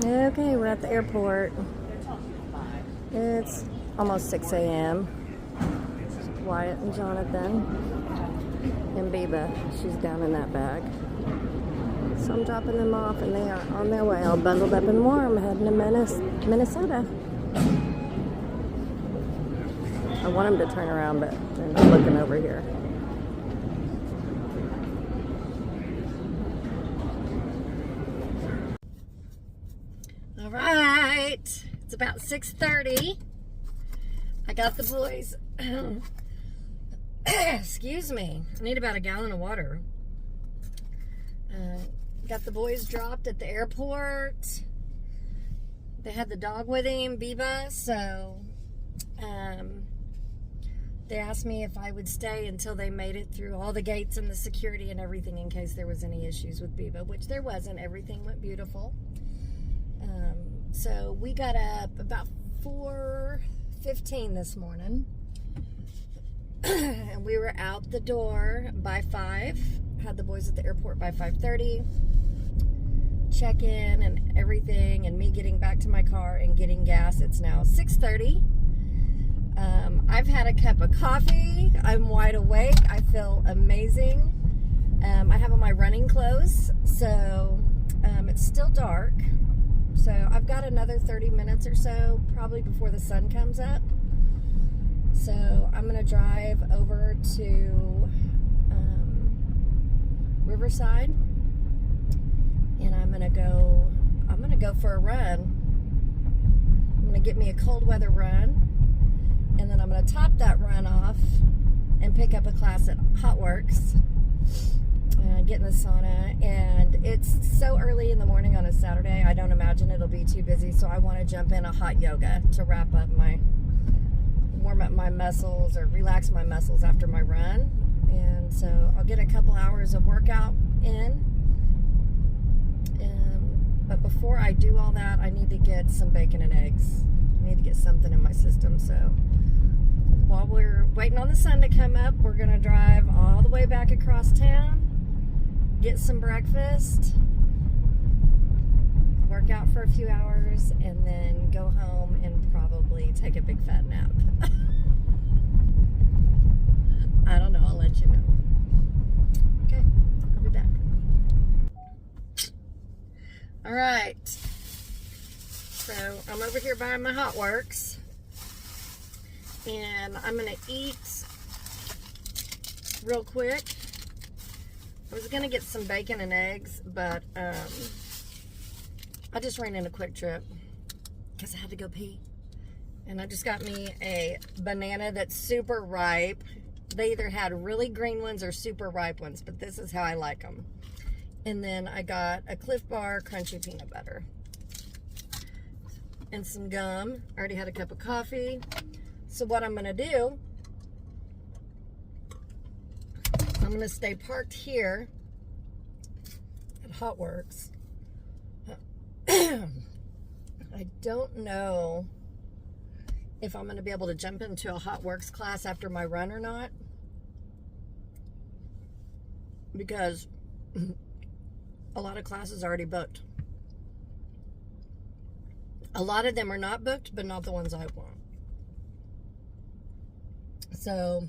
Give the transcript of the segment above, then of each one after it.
Okay, we're at the airport. It's almost 6 a.m. Wyatt and Jonathan and Biba, she's down in that bag. So I'm dropping them off and they are on their way, all bundled up and warm, heading to Minnesota. I want them to turn around, but they're not looking over here. All right, it's about 6:30. I got the boys. Excuse me. I need about a gallon of water. Got the boys dropped at the airport. They had the dog with him, Biba, so they asked me if I would stay until they made it through all the gates and the security and everything in case there was any issues with Biba, which there wasn't. Everything went beautiful. So we got up about 4:15 this morning. And we were out the door by 5. Had the boys at the airport by 5:30. Check-in and everything, and me getting back to my car and getting gas. It's now 6:30. I've had a cup of coffee. I'm wide awake. I feel amazing. I have on my running clothes, so it's still dark. So I've got another 30 minutes or so, probably before the sun comes up. So I'm going to drive over to Riverside, and I'm going to go for a run. I'm going to get me a cold weather run, and then I'm going to top that run off and pick up a class at Hot Works, get in the sauna. And it's so early in the morning on a Saturday, I don't imagine it'll be too busy, so I want to jump in a hot yoga to warm up my muscles or relax my muscles after my run. And so I'll get a couple hours of workout in. But before I do all that, I need to get some bacon and eggs. I need to get something in my system. So while we're waiting on the sun to come up, we're going to drive all the way back across town, get some breakfast, work out for a few hours, and then go home and probably take a big fat nap. I don't know, I'll let you know. Okay, I'll be back. All right, so I'm over here by my Hot Works, and I'm gonna eat real quick. I was gonna get some bacon and eggs, but I just ran in a Quick Trip because I had to go pee. And I just got me a banana that's super ripe. They either had really green ones or super ripe ones, but this is how I like them. And then I got a Cliff Bar crunchy peanut butter. And some gum. I already had a cup of coffee. So what I'm gonna do, I'm gonna stay parked here at Hot Works. I don't know if I'm going to be able to jump into a Hot Works class after my run or not, because a lot of classes are already booked. A lot of them are not booked, but not the ones I want. So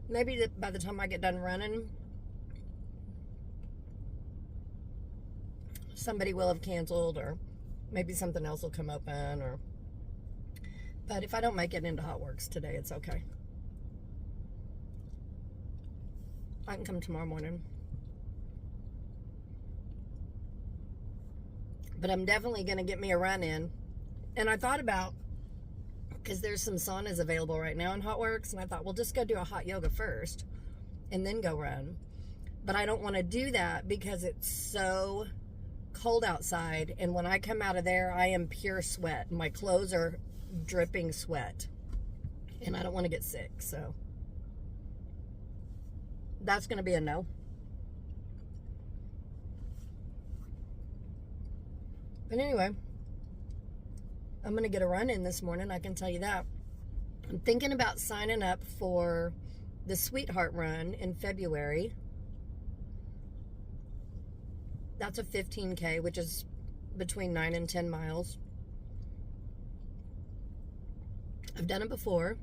maybe by the time I get done running, somebody will have canceled, or maybe something else will come open, but if I don't make it into Hot Works today, it's okay. I can come tomorrow morning. But I'm definitely going to get me a run in. And I thought about, because there's some saunas available right now in Hot Works, and I thought, well, just go do a hot yoga first and then go run. But I don't want to do that because it's so cold outside, and when I come out of there, I am pure sweat. My clothes are dripping sweat, and I don't want to get sick, so that's going to be a no. But anyway, I'm going to get a run in this morning, I can tell you that. I'm thinking about signing up for the Sweetheart Run in February. That's a 15K, which is between 9 and 10 miles. I've done it before.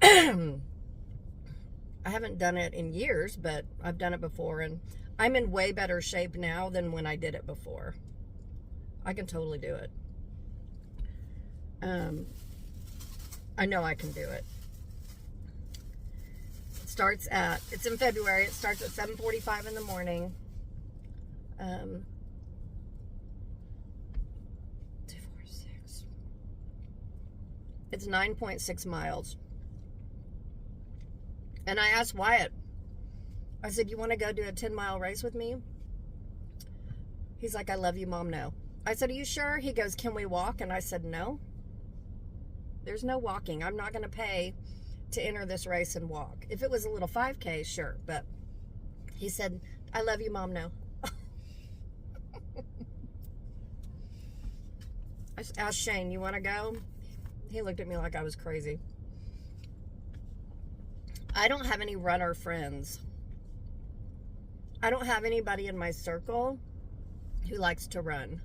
I haven't done it in years, but I've done it before, and I'm in way better shape now than when I did it before. I can totally do it. I know I can do it. It's in February. It starts at 7:45 in the morning. 2, 4, 6. It's 9.6 miles. And I asked Wyatt, I said, you want to go do a 10-mile race with me? He's like, I love you, Mom, no. I said, are you sure? He goes, can we walk? And I said, no. There's no walking. I'm not going to pay to enter this race and walk. If it was a little 5K, sure. But he said, I love you, Mom, no. I asked Shane, you want to go? He looked at me like I was crazy. I don't have any runner friends. I don't have anybody in my circle who likes to run.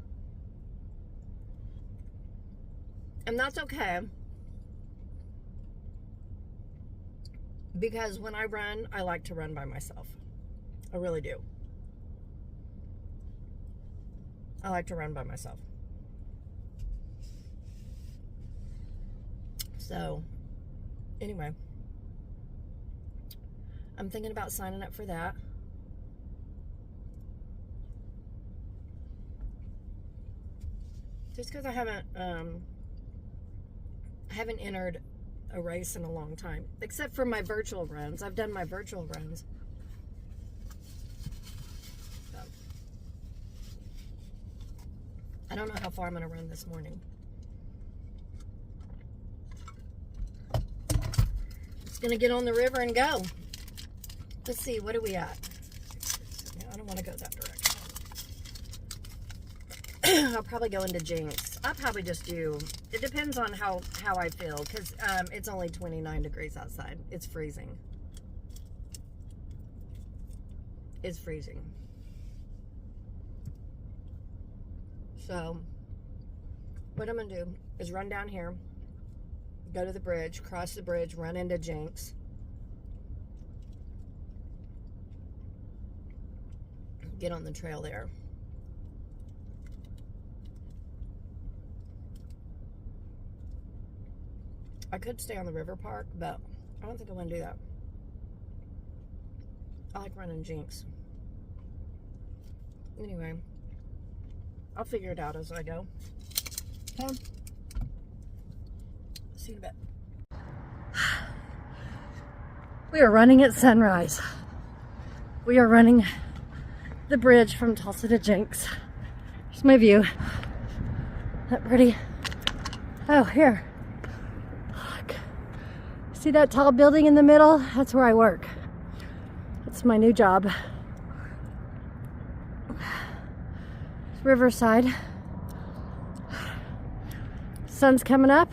And that's okay. Because when I run, I like to run by myself. I really do. I like to run by myself. So, anyway. I'm thinking about signing up for that. Just because I haven't entered a race in a long time, except for my virtual runs. I've done my virtual runs. So, I don't know how far I'm going to run this morning. Just going to get on the river and go. Let's see, what are we at? Yeah, I don't want to go that direction. I'll probably go into Jinx. I'll probably just do, it depends on how I feel, because it's only 29 degrees outside. It's freezing. It's freezing. So, what I'm going to do is run down here, go to the bridge, cross the bridge, run into Jinx. Get on the trail there. I could stay on the river park, but I don't think I want to do that. I like running Jinx. Anyway, I'll figure it out as I go. Okay. See you in a bit. We are running at sunrise. We are running the bridge from Tulsa to Jinx. Here's my view. That pretty? Oh, here. Look. See that tall building in the middle? That's where I work. That's my new job. It's Riverside. Sun's coming up.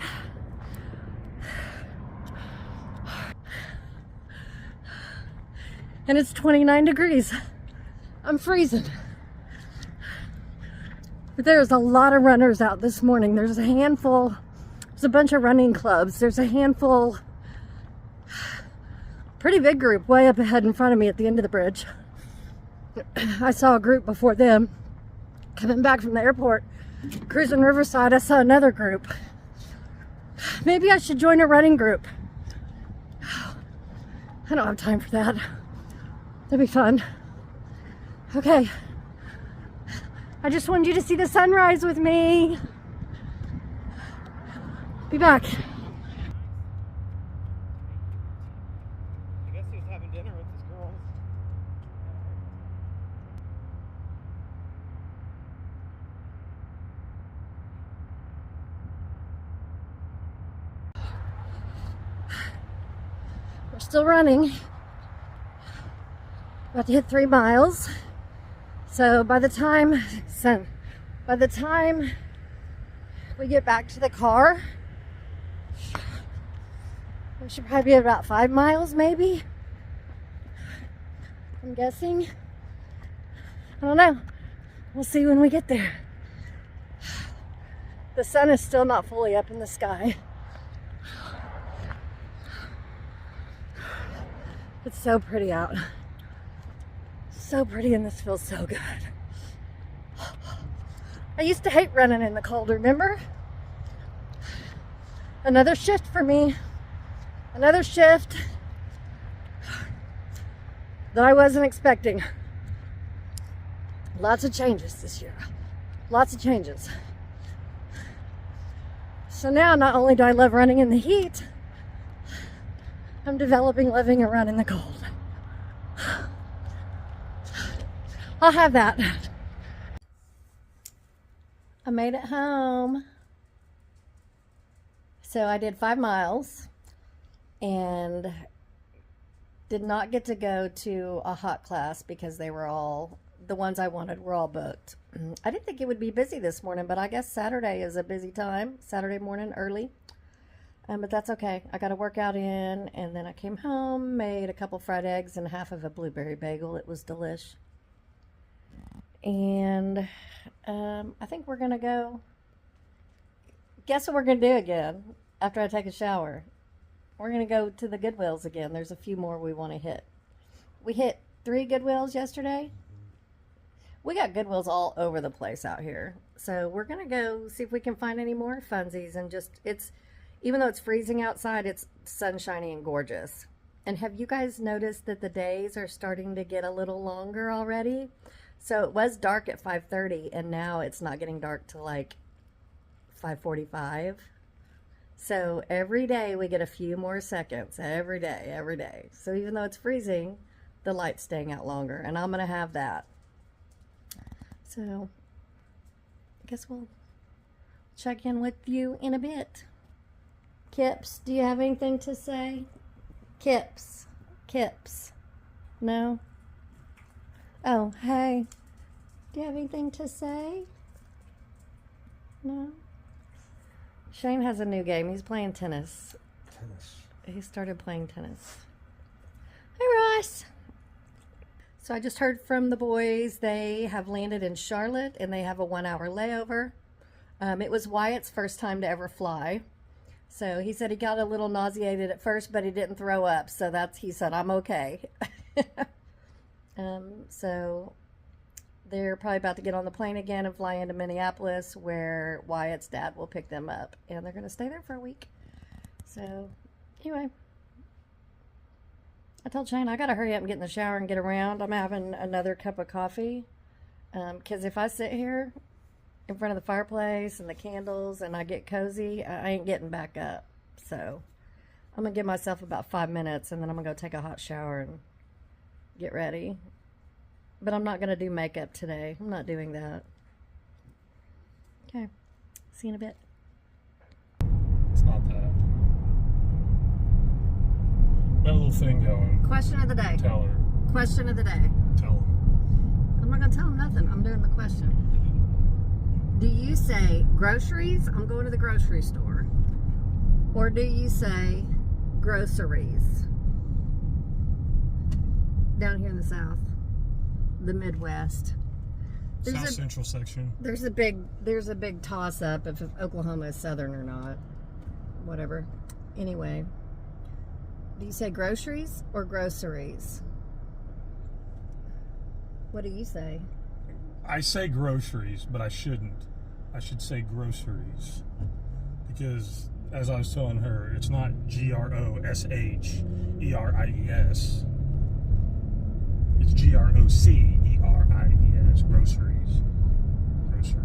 And it's 29 degrees. I'm freezing. But there's a lot of runners out this morning. There's a handful. There's a bunch of running clubs. There's a handful. Pretty big group way up ahead in front of me at the end of the bridge. I saw a group before them. Coming back from the airport, cruising Riverside, I saw another group. Maybe I should join a running group. I don't have time for that. That'd be fun. Okay. I just wanted you to see the sunrise with me. Be back. I guess he was having dinner with his girls. We're still running. About to hit 3 miles. So by the time we get back to the car, we should probably be at about 5 miles maybe. I'm guessing. I don't know. We'll see when we get there. The sun is still not fully up in the sky. It's so pretty out. So pretty, and this feels so good. I used to hate running in the cold, remember? Another shift for me. Another shift that I wasn't expecting. Lots of changes this year. Lots of changes. So now not only do I love running in the heat, I'm developing loving a run in the cold. I'll have that. I made it home. So I did 5 miles and did not get to go to a hot class because they were all, the ones I wanted were all booked. I didn't think it would be busy this morning, but I guess Saturday is a busy time. Saturday morning early. But that's okay. I got a workout in, and then I came home, made a couple fried eggs and half of a blueberry bagel. It was delish. And I think we're going to go. Guess what we're going to do again after I take a shower? We're going to go to the Goodwills again. There's a few more we want to hit. We hit 3 Goodwills yesterday. We got Goodwills all over the place out here. So we're going to go see if we can find any more funsies. And just, even though it's freezing outside, it's sunshiny and gorgeous. And have you guys noticed that the days are starting to get a little longer already? So it was dark at 5:30, and now it's not getting dark till like 5:45. So every day we get a few more seconds, every day. So even though it's freezing, the light's staying out longer, and I'm going to have that. So I guess we'll check in with you in a bit. Kips, do you have anything to say? Kips. No? Oh, hey. Do you have anything to say? No? Shane has a new game. He's playing tennis. He started playing tennis. Hey, Ross. So I just heard from the boys. They have landed in Charlotte, and they have a 1-hour layover. It was Wyatt's first time to ever fly. So he said he got a little nauseated at first, but he didn't throw up. So he said, I'm okay. So they're probably about to get on the plane again and fly into Minneapolis, where Wyatt's dad will pick them up. And they're going to stay there for a week. So anyway, I told Shane I got to hurry up and get in the shower and get around. I'm having another cup of coffee. Because if I sit here in front of the fireplace and the candles and I get cozy, I ain't getting back up. So I'm going to give myself about 5 minutes, and then I'm going to go take a hot shower and get ready. But I'm not going to do makeup today. I'm not doing that. Okay. See you in a bit. It's not that. Got a little thing going. Question of the day. Tell her. Question of the day. Tell him. I'm not going to tell him nothing. I'm doing the question. Do you say groceries? I'm going to the grocery store. Or do you say groceries? Down here in the South. The Midwest. South Central section. There's a big toss up if Oklahoma is southern or not. Whatever. Anyway, do you say groceries or groceries? What do you say? I say groceries, but I shouldn't. I should say groceries. Because, as I was telling her, it's not groceries. It's groceries. Groceries.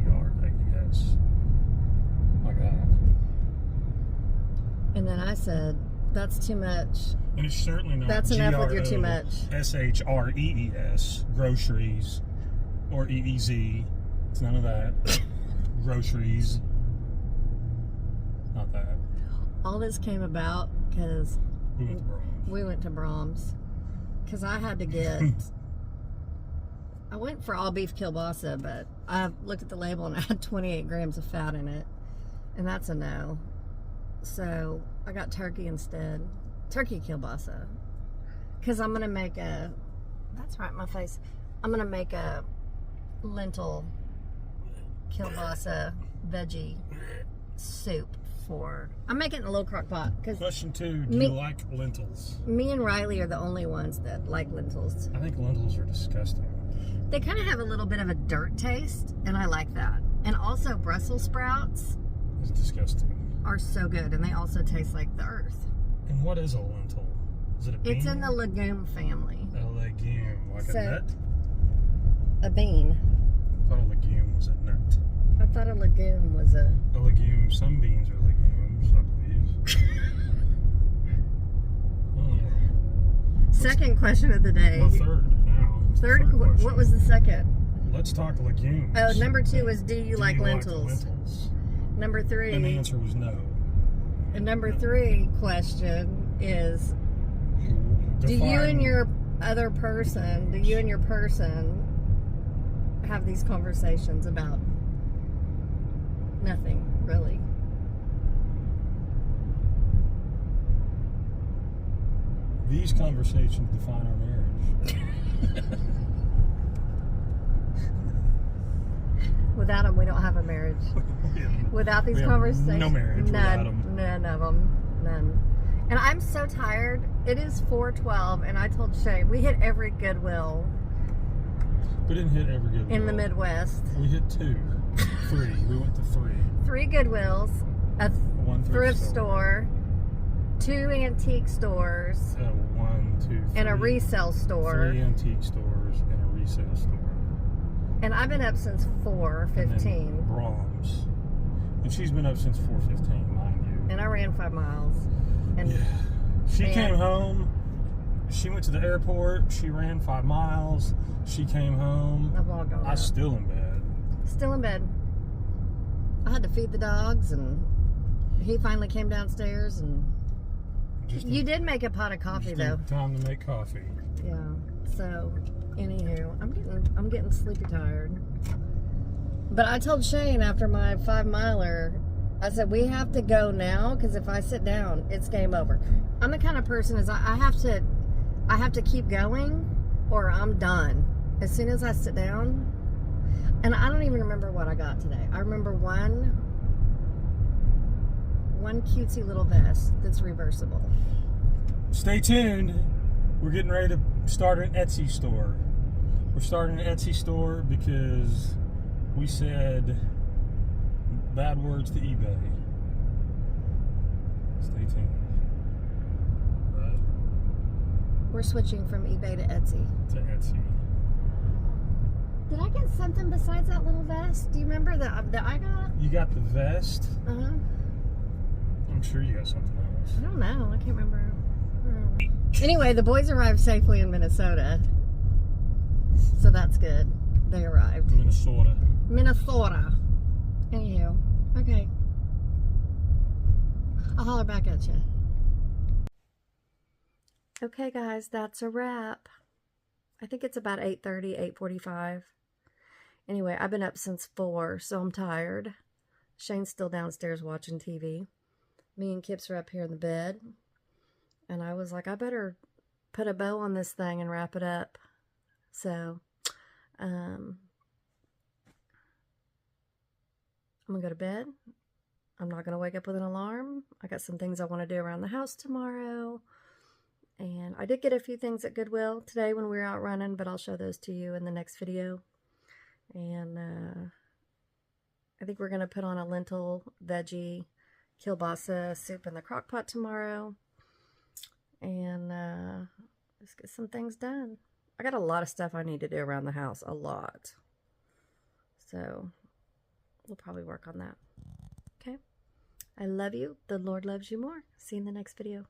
Groceries. Like that. And then I said, that's too much. And it's certainly not. That's enough with your too much. SHREES. Groceries. Or EEZ. It's none of that. Groceries. Not that. All this came about because We went to Brahms. Because I had to get, I went for all beef kielbasa, but I looked at the label and it had 28 grams of fat in it. And that's a no. So I got turkey instead. Turkey kielbasa. Because I'm going to make a That's right, my face. I'm gonna make a lentil kielbasa veggie soup for. I'm making it in a little crock pot because Question 2: do you like lentils? me and Riley are the only ones that like lentils. I think lentils are disgusting. They kind of have a little bit of a dirt taste, and I like that. And also, Brussels sprouts It's disgusting. are so good, and they also taste like the earth. And what is a lentil? Is it a bean? It's in the legume family. A legume, like So- a nut? A bean. I thought a legume was a nut. I thought a legume was a. A legume, some beans are legumes, I believe. Second question of the day. Well, third now. It's the Third, question. what was the second? Let's talk legumes. Oh, number 2 was do you like Do you lentils? lentils? Number 3. And the answer was no. And number 3 question is do you Define- and your other person, have these conversations about nothing, really? These conversations define our marriage. Without them, we don't have a marriage. Without these We have conversations, no marriage without 'em. None of them. None. And I'm so tired. It is 4:12, and I told Shay we hit every Goodwill We didn't hit every Goodwill. in the Midwest. We hit 2. 3. We went to 3. 3 Goodwills, a One thrift store, 2 antique stores, 1, 2, 3. and a resale store. 3 antique stores and a resale store. And I've been up since And 4:15, then Brahms. And she's been up since 4:15, mind you. and I ran 5 miles. And Yeah. She and- came home. She went to the airport. She ran 5 miles. She came home. I've logged on. I was still in bed. Still in bed. I had to feed the dogs, and he finally came downstairs. And Just you did make a pot of coffee, just though. in time to make coffee. Yeah. So, anywho, I'm getting sleepy tired. But I told Shane after my 5-miler, I said we have to go now because if I sit down, it's game over. I'm the kind of person is I have to keep going or I'm done. As soon as I sit down, and I don't even remember what I got today. I remember one cutesy little vest that's reversible. Stay tuned. We're getting ready to start an Etsy store. We're starting an Etsy store because we said bad words to eBay. Stay tuned. Right. We're switching from eBay to Etsy. To Etsy. Did I get something besides that little vest? Do you remember that I got? You got the vest. Uh-huh. I'm sure you got something else. I don't know. I can't remember. Anyway, the boys arrived safely in Minnesota. So that's good. They arrived. Minnesota. Minnesota. Anywho. Okay. I'll holler back at you. Okay, guys. That's a wrap. I think it's about 8:30, 8:45. Anyway, I've been up since 4, so I'm tired. Shane's still downstairs watching TV. Me and Kips are up here in the bed. And I was like, I better put a bow on this thing and wrap it up. So, I'm going to go to bed. I'm not going to wake up with an alarm. I got some things I want to do around the house tomorrow. And I did get a few things at Goodwill today when we were out running, but I'll show those to you in the next video. And I think we're going to put on a lentil veggie kielbasa soup in the crock pot tomorrow. And let's get some things done. I got a lot of stuff I need to do around the house. A lot. So we'll probably work on that. Okay? I love you. The Lord loves you more. See you in the next video.